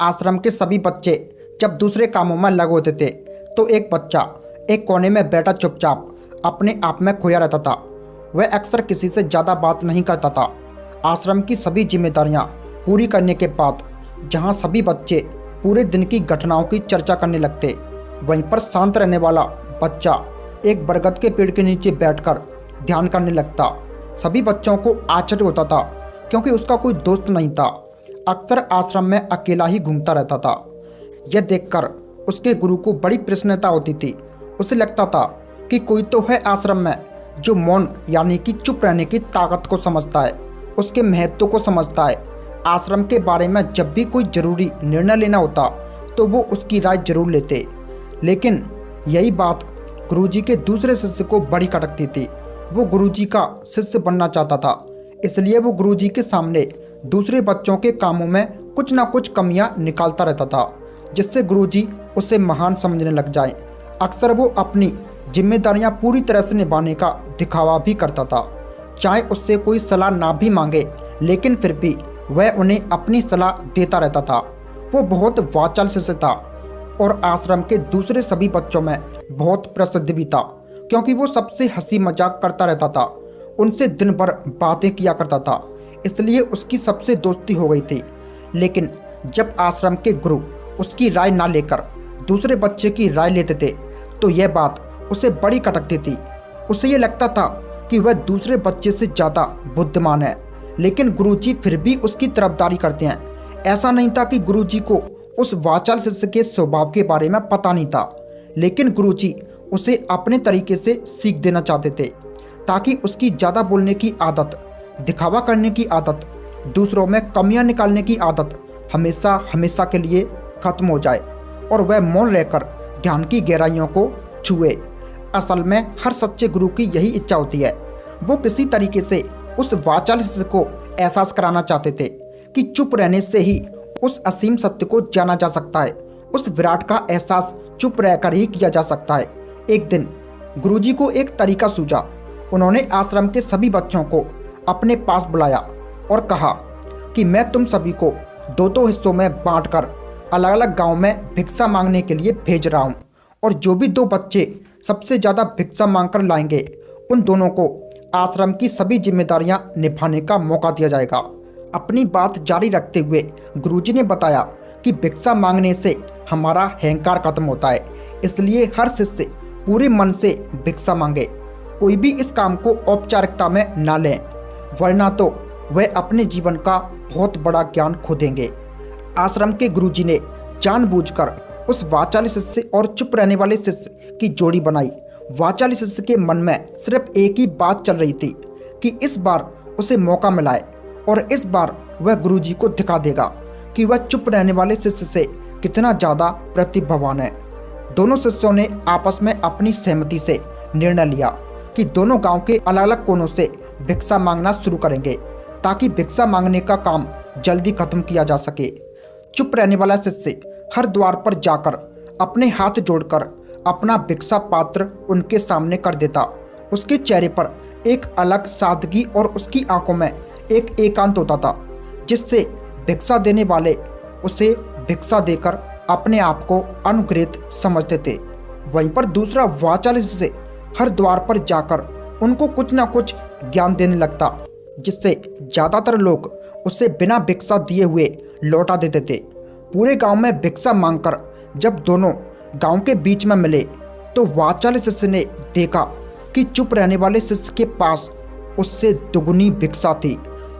आश्रम के सभी बच्चे जब दूसरे कामों में लगे होते थे तो एक बच्चा एक कोने में बैठा चुपचाप अपने आप में खोया रहता था। वह अक्सर किसी से ज़्यादा बात नहीं करता था। आश्रम की सभी जिम्मेदारियां पूरी करने के बाद जहां सभी बच्चे पूरे दिन की घटनाओं की चर्चा करने लगते, वहीं पर शांत रहने वाला बच्चा एक बरगद के पेड़ के नीचे बैठकर ध्यान करने लगता। सभी बच्चों को आश्चर्य होता था क्योंकि उसका कोई दोस्त नहीं था। अक्सर आश्रम में अकेला ही घूमता रहता था। यह देखकर उसके गुरु को बड़ी प्रसन्नता होती थी। उसे लगता था कि कोई तो है आश्रम में जो मौन यानी कि चुप रहने की ताकत को समझता है, उसके महत्व को समझता है। आश्रम के बारे में जब भी कोई जरूरी निर्णय लेना होता तो वो उसकी राय जरूर लेते। लेकिन यही बात गुरुजी के दूसरे शिष्य को बड़ी खटकती थी। वो गुरुजी का शिष्य बनना चाहता था, इसलिए वो गुरुजी के सामने दूसरे बच्चों के कामों में कुछ ना कुछ कमियां निकालता रहता था, जिससे गुरुजी उसे महान समझने लग जाए। अक्सर वो अपनी जिम्मेदारियां पूरी तरह से निभाने का दिखावा भी करता था, चाहे उससे कोई सलाह ना भी मांगे, लेकिन फिर भी वह उन्हें अपनी सलाह देता रहता था। वो बहुत वाचाल शिष्य था और आश्रम के दूसरे सभी बच्चों में बहुत प्रसिद्ध भी था, क्योंकि वो सबसे हंसी मजाक करता रहता था, उनसे दिन भर बातें किया करता था, इसलिए उसकी सबसे दोस्ती हो गई थी। लेकिन जब आश्रम के गुरु उसकी राय ना लेकर दूसरे बच्चे की राय लेते थे तो यह बात उसे बड़ी खटकती थी। उसे ये लगता था कि वह दूसरे बच्चे से ज़्यादा बुद्धिमान है, लेकिन गुरुजी फिर भी उसकी तरफदारी करते हैं। ऐसा नहीं था कि गुरुजी को उस वाचाल शिष्य के स्वभाव के बारे में पता नहीं था, लेकिन गुरुजी उसे अपने तरीके से सीख देना चाहते थे, ताकि उसकी ज़्यादा बोलने की आदत, दिखावा करने की आदत, दूसरों में कमियां निकालने की आदत हमेशा हमेशा के लिए खत्म हो जाए और वह मौन रहकर ध्यान की गहराइयों को छुए। असल में हर सच्चे गुरु की यही इच्छा होती है। वो किसी तरीके से उस वाचाल शिष्य को एहसास कराना चाहते थे कि चुप रहने से ही उस असीम सत्य को जाना जा सकता है। उस विराट का एहसास चुप रहकर ही किया जा सकता है। एक दिन गुरुजी को एक तरीका सूझा। उन्होंने आश्रम के सभी बच्चों को अपने पास बुलाया और कहा कि मैं तुम सभी को दो हिस्सों में बांटकर अलग अलग गांव में भिक्षा मांगने के लिए भेज रहा हूं, और जो भी दो बच्चे सबसे ज़्यादा भिक्षा मांगकर लाएंगे उन दोनों को आश्रम की सभी जिम्मेदारियां निभाने का मौका दिया जाएगा। अपनी बात जारी रखते हुए गुरुजी ने बताया कि भिक्षा मांगने से हमारा अहंकार खत्म होता है, इसलिए हर शिष्य पूरे मन से भिक्षा मांगे। कोई भी इस काम को औपचारिकता में ना लें, वरना तो वह अपने जीवन का बहुत बड़ा ज्ञान खो देंगे। आश्रम के गुरुजी ने जानबूझकर उस वाचाली शिष्य और चुप रहने वाले शिष्य की जोड़ी बनाई। वाचाली शिष्य के मन में सिर्फ एक ही बात चल रही थी कि इस बार उसे मौका मिला है और इस बार वह गुरुजी को दिखा देगा कि वह चुप रहने वाले शिष्य से कितना ज़्यादा प्रतिभावान है। दोनों शिष्यों ने आपस में अपनी सहमति से निर्णय लिया कि दोनों गांव के अलग अलग कोनों से भिक्षा मांगना शुरू करेंगे, ताकि भिक्षा मांगने का काम जल्दी खत्म किया जा सके। चुप रहने वाला शिष्य हर द्वार पर जाकर अपने हाथ जोड़कर अपना भिक्षा पात्र उनके सामने कर देता। उसके चेहरे पर एक अलग सादगी और उसकी आंखों में एक एकांत होता था, जिससे भिक्षा देने वाले उसे भिक्षा देकर अपने आप को अनुग्रहित समझते थे। वहीं पर दूसरा वाचाल शिष्य हर द्वार पर जाकर उनको कुछ ना कुछ ज्ञान देने लगता, जिससे ज़्यादातर लोग उसे बिना भिक्षा दिए हुए लौटा देते थे। पूरे गांव में भिक्षा मांगकर जब दोनों गांव के बीच में मिले तो वाचाल शिष्य ने देखा कि चुप रहने वाले शिष्य के पास उससे दुगनी भिक्षा थी।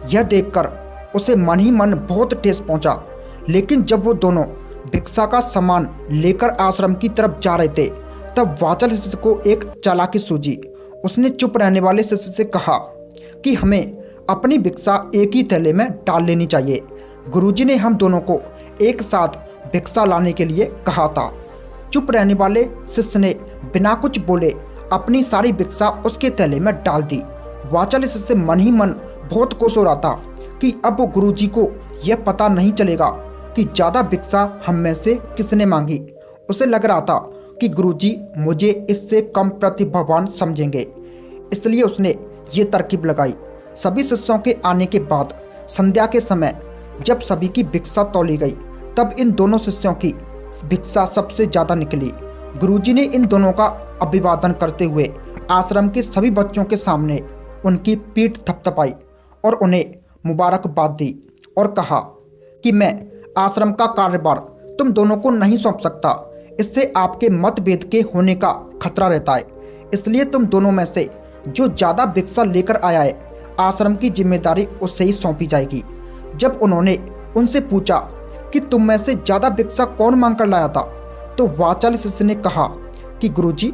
यह देखकर उसे मन ही मन बहुत ठेस पहुंचा। लेकिन जब वो दोनों भिक्षा का सामान लेकर आश्रम की तरफ जा रहे थे तब वाचाल शिष्य को एक चालाकी सूझी। उसने चुप रहने वाले शिष्य से कहा कि हमें अपनी भिक्षा एक ही थैले में डाल लेनी चाहिए। गुरुजी ने हम दोनों को एक साथ भिक्षा लाने के लिए कहा था। चुप रहने वाले शिष्य ने बिना कुछ बोले अपनी सारी भिक्षा उसके थैले में डाल दी। वाचाल शिष्य मन ही मन बहुत खुश हो रहा था कि अब वो गुरुजी को यह पता नहीं चलेगा कि ज़्यादा भिक्षा हम में से किसने मांगी। उसे लग रहा था कि गुरुजी मुझे इससे कम प्रतिभावान समझेंगे, इसलिए उसने ये तरकीब लगाई। सभी शिष्यों के आने के बाद संध्या के समय जब सभी की भिक्षा तौली गई तब इन दोनों शिष्यों की भिक्षा सबसे ज्यादा निकली। गुरुजी ने इन दोनों का अभिवादन करते हुए आश्रम के सभी बच्चों के सामने उनकी पीठ थपथपाई और उन्हें मुबारकबाद दी और कहा कि मैं आश्रम का कार्यभार तुम दोनों को नहीं सौंप सकता। इससे आपके मतभेद के होने का खतरा रहता है। इसलिए तुम दोनों में से जो ज़्यादा भिक्षा लेकर आया है, आश्रम की जिम्मेदारी उससे ही सौंपी जाएगी। जब उन्होंने उनसे पूछा कि तुम में से ज़्यादा भिक्षा कौन मांग कर लाया था, तो वाचाली शिष्य ने कहा कि गुरुजी,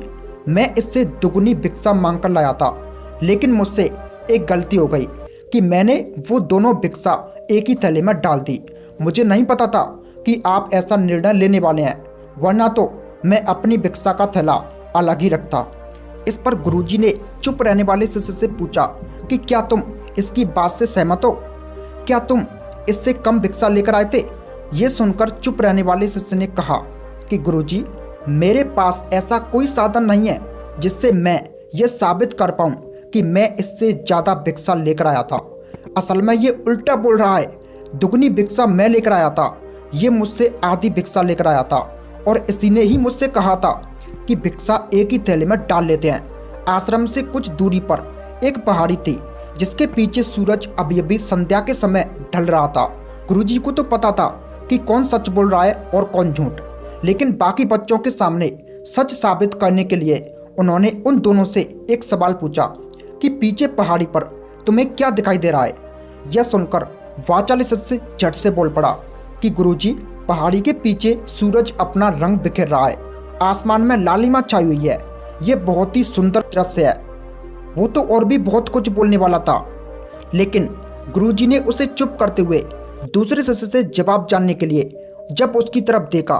मैं इससे दुगनी भिक्षा मांग कर लाया था, लेकिन मुझसे एक गलती हो गई कि मैंने वो दोनों भिक्षा एक ही थैले में डाल दी। मुझे नहीं पता था कि आप ऐसा निर्णय लेने वाले हैं, वरना तो मैं अपनी भिक्षा का थैला अलग ही रखता। इस पर गुरुजी ने चुप रहने वाले शिष्य से पूछा कि क्या तुम इसकी बात से सहमत हो? क्या तुम इससे कम भिक्षा लेकर आए थे? ये सुनकर चुप रहने वाले शिष्य ने कहा कि गुरुजी, मेरे पास ऐसा कोई साधन नहीं है जिससे मैं ये साबित कर पाऊँ कि मैं इससे ज़्यादा भिक्षा लेकर आया था। असल में ये उल्टा बोल रहा है। दुगनी भिक्षा मैं लेकर आया था, ये मुझसे आधी भिक्षा लेकर आया था और इसी ने ही मुझसे कहा था कि भिक्षा एक ही थैले में डाल लेते हैं। आश्रम से कुछ दूरी पर एक पहाड़ी थी जिसके पीछे सूरज अभी अभी संध्या के समय ढल रहा था। गुरुजी को तो पता था कि कौन सच बोल रहा है और कौन झूठ, लेकिन बाकी बच्चों के सामने सच साबित करने के लिए उन्होंने उन दोनों से एक सवाल पूछा कि पीछे पहाड़ी पर तुम्हें क्या दिखाई दे रहा है? यह सुनकर वाचाली शिष्य झट से बोल पड़ा कि गुरुजी, पहाड़ी के पीछे सूरज अपना रंग बिखेर रहा है, आसमान में लालिमा छाई हुई है, ये बहुत ही सुंदर दृश्य है। वो तो और भी बहुत कुछ बोलने वाला था, लेकिन गुरुजी ने उसे चुप करते हुए दूसरे शिष्य से जवाब जानने के लिए जब उसकी तरफ देखा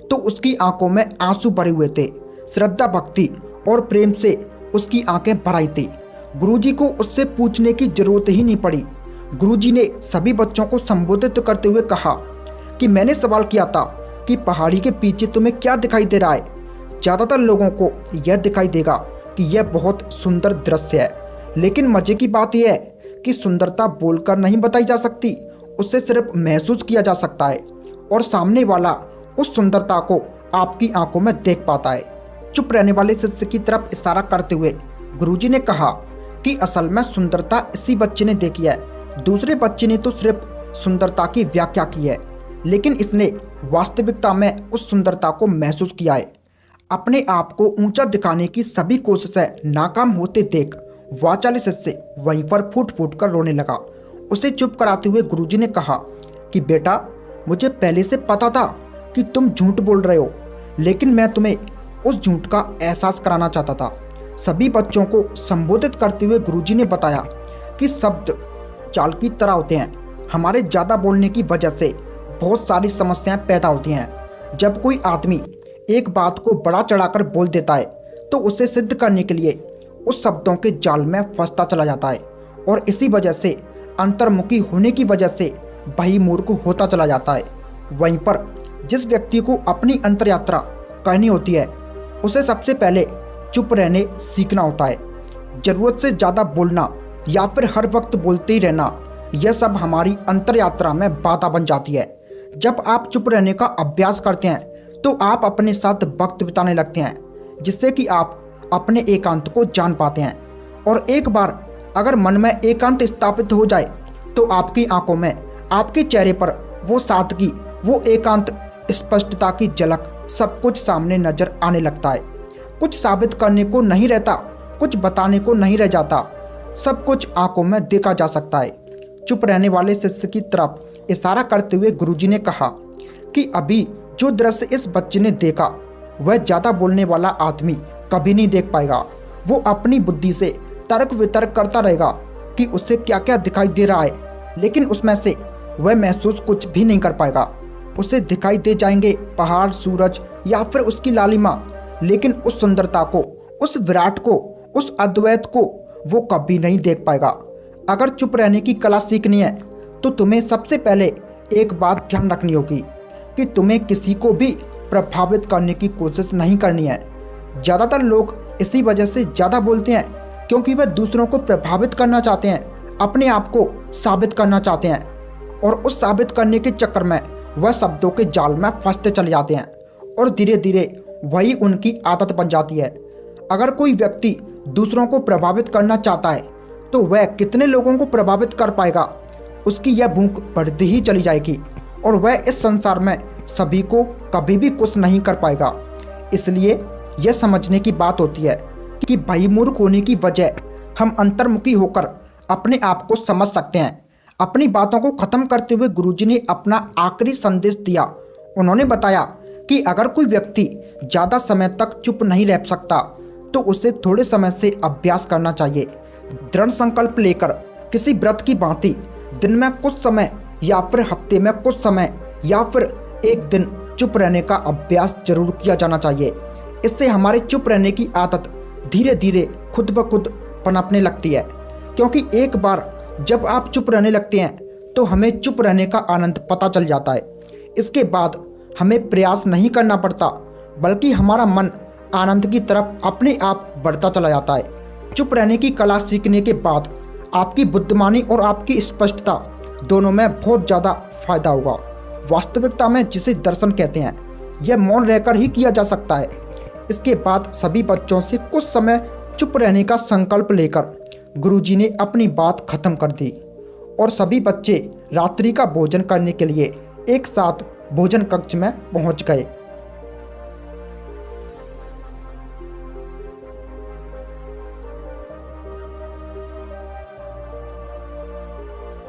तो उसकी आंखों में आंसू भरे हुए थे। श्रद्धा, भक्ति और प्रेम से उसकी आंखें भर आई थी। गुरुजी को उससे पूछने की जरूरत ही नहीं पड़ी। गुरुजी ने सभी बच्चों को संबोधित करते हुए कहा कि मैंने सवाल किया था कि पहाड़ी के पीछे तुम्हें क्या दिखाई दे रहा है? ज़्यादातर लोगों को यह दिखाई देगा कि यह बहुत सुंदर दृश्य है, लेकिन मज़े की बात यह है कि सुंदरता बोलकर नहीं बताई जा सकती, उससे सिर्फ महसूस किया जा सकता है और सामने वाला उस सुंदरता को आपकी आंखों में देख पाता है। चुप रहने वाले शिष्य की तरफ इशारा करते हुए गुरुजी ने कहा कि असल में सुंदरता इसी बच्चे ने देखी है, दूसरे बच्चे ने तो सिर्फ सुंदरता की व्याख्या की है, लेकिन इसने वास्तविकता में उस सुंदरता को महसूस किया है। अपने आप को ऊंचा दिखाने की सभी कोशिशें नाकाम होते देख वाचाली शिष्य वहीं पर फूट फूट कर रोने लगा। उसे चुप कराते हुए गुरुजी ने कहा कि बेटा, मुझे पहले से पता था कि तुम झूठ बोल रहे हो, लेकिन मैं तुम्हें उस झूठ का एहसास कराना चाहता था। सभी बच्चों को संबोधित करते हुए गुरुजी ने बताया कि शब्द चाल की तरह होते हैं। हमारे ज़्यादा बोलने की वजह से बहुत सारी समस्याएं पैदा होती हैं। जब कोई आदमी एक बात को बढ़ा चढ़ाकर बोल देता है तो उसे सिद्ध करने के लिए उस शब्दों के जाल में फंसता चला जाता है और इसी वजह से अंतर्मुखी होने की वजह से बहिर्मुख होता चला जाता है। वहीं पर जिस व्यक्ति को अपनी अंतर यात्रा कहनी होती है उसे सबसे पहले चुप रहने सीखना होता है। ज़रूरत से ज़्यादा बोलना या फिर हर वक्त बोलते ही रहना, यह सब हमारी अंतर यात्रा में बाधा बन जाती है। जब आप चुप रहने का अभ्यास करते हैं तो आप अपने साथ वक्त बिताने लगते हैं, जिससे कि आप अपने एकांत को जान पाते हैं। और एक बार अगर मन में एकांत स्थापित हो जाए तो आपकी आंखों में, आपके चेहरे पर वो सादगी, वो एकांत, स्पष्टता की झलक, सब कुछ सामने नजर आने लगता है। कुछ साबित करने को नहीं रहता, कुछ बताने को नहीं रह जाता, सब कुछ आंखों में देखा जा सकता है। चुप रहने वाले शिष्य की तरफ इशारा करते हुए गुरुजी ने कहा कि अभी जो दृश्य इस बच्चे ने देखा वह ज़्यादा बोलने वाला आदमी कभी नहीं देख पाएगा। वो अपनी बुद्धि से तर्क वितर्क करता रहेगा कि उसे क्या क्या दिखाई दे रहा है, लेकिन उसमें से वह महसूस कुछ भी नहीं कर पाएगा। उसे दिखाई दे जाएंगे पहाड़, सूरज या फिर उसकी लालिमा, लेकिन उस सुंदरता को, उस विराट को, उस अद्वैत को वो कभी नहीं देख पाएगा। अगर चुप रहने की कला सीखनी है तो तुम्हें सबसे पहले एक बात ध्यान रखनी होगी कि तुम्हें किसी को भी प्रभावित करने की कोशिश नहीं करनी है। ज़्यादातर लोग इसी वजह से ज़्यादा बोलते हैं क्योंकि वह दूसरों को प्रभावित करना चाहते हैं, अपने आप को साबित करना चाहते हैं, और उस साबित करने के चक्कर में वह शब्दों के जाल में फंसते चले जाते हैं और धीरे धीरे वही उनकी आदत बन जाती है। अगर कोई व्यक्ति दूसरों को प्रभावित करना चाहता है तो वह कितने लोगों को प्रभावित कर पाएगा, उसकी यह भूख बढ़ती ही चली जाएगी और वह इस संसार में सभी को कभी भी खुश नहीं कर पाएगा। इसलिए यह समझने की बात होती है कि बहिर्मुख होने की वजह हम अंतर्मुखी होकर अपने आप को समझ सकते हैं। अपनी बातों को खत्म करते हुए गुरुजी ने अपना आखिरी संदेश दिया। उन्होंने बताया कि अगर कोई व्यक्ति ज़्यादा समय तक चुप नहीं रह सकता तो उसे थोड़े समय से अभ्यास करना चाहिए। दृढ़ संकल्प लेकर किसी व्रत की भांति दिन में कुछ समय या फिर हफ्ते में कुछ समय या फिर एक दिन चुप रहने का अभ्यास जरूर किया जाना चाहिए। इससे हमारे चुप रहने की आदत धीरे धीरे खुद ब खुद पनपने लगती है, क्योंकि एक बार जब आप चुप रहने लगते हैं तो हमें चुप रहने का आनंद पता चल जाता है। इसके बाद हमें प्रयास नहीं करना पड़ता, बल्कि हमारा मन आनंद की तरफ अपने आप बढ़ता चला जाता है। चुप रहने की कला सीखने के बाद आपकी बुद्धिमानी और आपकी स्पष्टता दोनों में बहुत ज़्यादा फायदा होगा। वास्तविकता में जिसे दर्शन कहते हैं, यह मौन रहकर ही किया जा सकता है। इसके बाद सभी बच्चों से कुछ समय चुप रहने का संकल्प लेकर गुरुजी ने अपनी बात खत्म कर दी और सभी बच्चे रात्रि का भोजन करने के लिए एक साथ भोजन कक्ष में पहुंच गए।